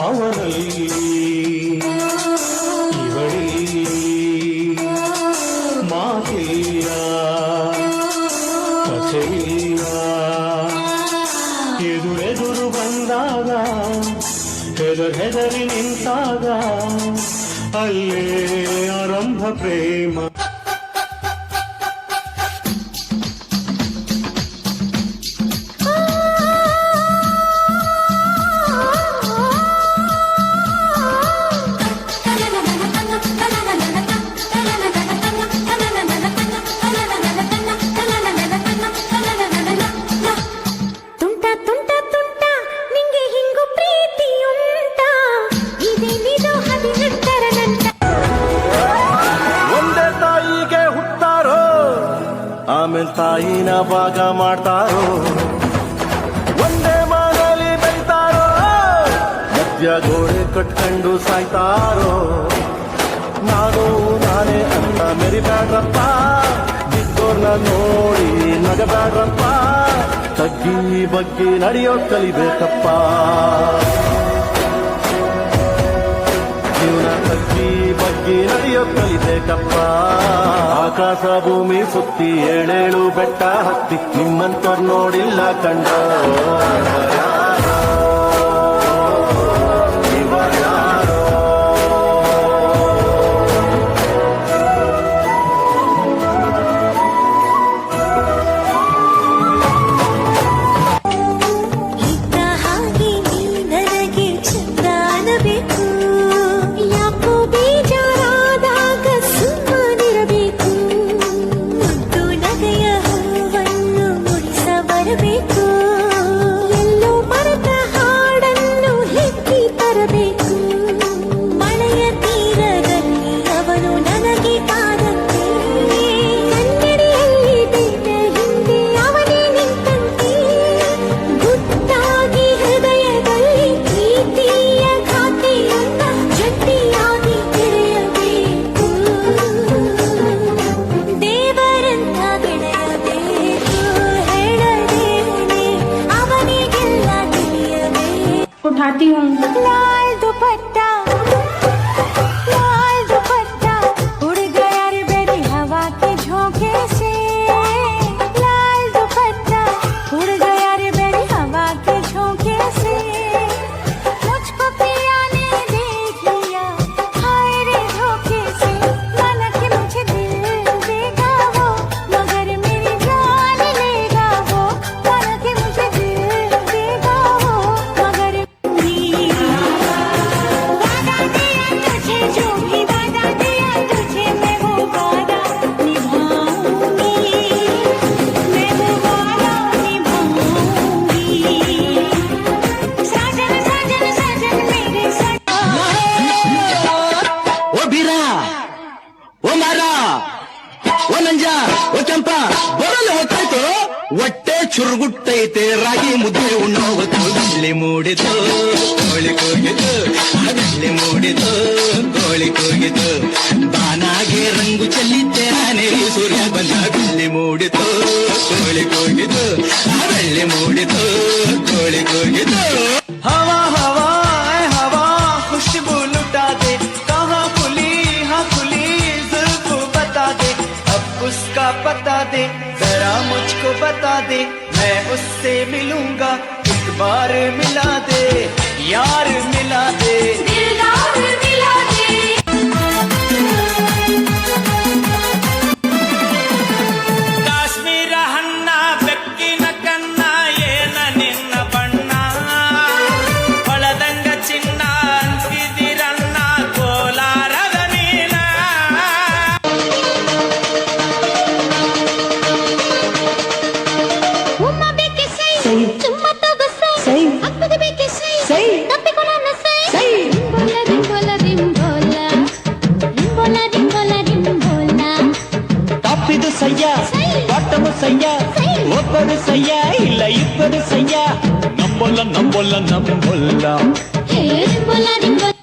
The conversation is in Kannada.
ಅವನಲ್ಲಿ ಇವಳಿ ಮಾತಿಲ್ಲ ಕಥೆಯಿಲ್ಲ ಎದುರೆದುರು ಬಂದಾಗ ಹೆದರಿ ನಿಂತಾಗ ಅಲ್ಲೇ ಆರಂಭ ಪ್ರೇಮ. ಆಮೇಲೆ ತಾಯಿನ ಭಾಗ ಮಾಡ್ತಾರೋ, ಒಂದೇ ಮನೆಯಲ್ಲಿ ಬೆಳಿತಾರೋ, ಮಧ್ಯ ಗೋಡೆ ಕಟ್ಕೊಂಡು ಸಾಯ್ತಾರೋ. ನಾನೇ ಅಂತ ಮೆರಿಬ್ಯಾಡ್ರಪ್ಪ, ಬಿದ್ದೋರ್ನ ನೋಡಿ ನಗಬ್ಯಾಡ್ರಪ್ಪ, ತಗ್ಗಿ ಬಗ್ಗಿ ನಡೆಯೋ ಕಲಿಬೇಕಪ್ಪ. ಜೀವನ ತಗ್ಗಿ ಬಗ್ಗಿ ನಡೆಯೋ ಕಲಿಬೇಕಪ್ಪ. ಆಕಾಶ ಭೂಮಿ ಸುತ್ತಿ ಏಳೇಳು ಬೆಟ್ಟ ಹತ್ತಿ ನಿಮ್ಮಂತವ್ರು ನೋಡಿಲ್ಲ ಕಂಡೋ. उठाती हूँ लाल दुपट्टा उड़ गया रे बेरी हवा के झोंके से। लाल दुपट्टा उड़ गया रे बेरी हवा के झोंके से। मुझको पिया ने देख लिया हाय रे धोखे से। माना कि मुझे दिल देगा वो मगर मेरी जान लेगा वो। माना कि मुझे दिल देगा वो मगर ಹೊಟ್ಟೆ ಚುರುಗುಟ್ಟೈತೆ ರಾಗಿ ಮುದ್ದೆ ಉಣ್ಣೋವತ್ತು ಅಲ್ಲಿ ಮೂಡಿತು ಕೋಳಿ ಕೂಗಿತು ಅಲ್ಲಿ ಮೂಡಿತು ಕೋಳಿ ಕೂಗಿತು ಬಾನಾಗೆ ರಂಗು ಚೆಲ್ಲಿದ್ದೆ ನಾನೇ ಸೂರ್ಯ ಬಂದ ಅಲ್ಲಿ ಮೂಡಿತು ಕೋಳಿ ಕೂಗಿತು ಅಲ್ಲಿ ಮೂಡಿತು ಕೋಳಿ ಕೂಗಿತು. हवा हवा हवा खुशबू लुटा दे, कहाँ खुली हाँ खुली जुल्फ बता दे, अब उसका पता दे जरा मुझको बता दे, मैं उससे मिलूंगा एक बार मिला दे यार मिला दे दिलदार मिला दे. ಕಾಶ್ಮೀರ ಹಣ್ಣ ಬೆಕ್ಕಿನ ಕನ್ನ ಏನ ನಿನ್ನ ಬಣ್ಣ ಹೊಳದಂಗ ಚಿನ್ನ ಅಂತಿದಿರಣ್ಣ ಕೋಲಾರದ ನೀನ. ಉಮ್ಮ ಬೇಕೆ ಸೈ ಚುಮ್ಮ ತಗೋ ಸೈ ಅಪ್ಪದ ಬೇಕೆ ಸೈ ತಪ್ಪಿಕೊಳ್ಳ ಸೈ ರಿಂಬೋಲ ರಿಂಬೋಲ ರಿಂಬೋಲ ರಿಂಬೋಲ ರಿಂಬೋಲ ರಿಂಬೋಲ. ತಪ್ಪಿದು ಸಯ್ಯ ಬಾಟಮು ಸಯ್ಯ ಒಬ್ಬರು ಸಯ್ಯ ಇಲ್ಲ ಇಬ್ಬರು ಸಯ್ಯ. ನಂಬೊಲ್ಲ ನಂಬೊಲ್ಲ ನಂಬೊಲ್ಲ ಹೇ ರಿಂಬೋಲ ರಿಂಬೋಲ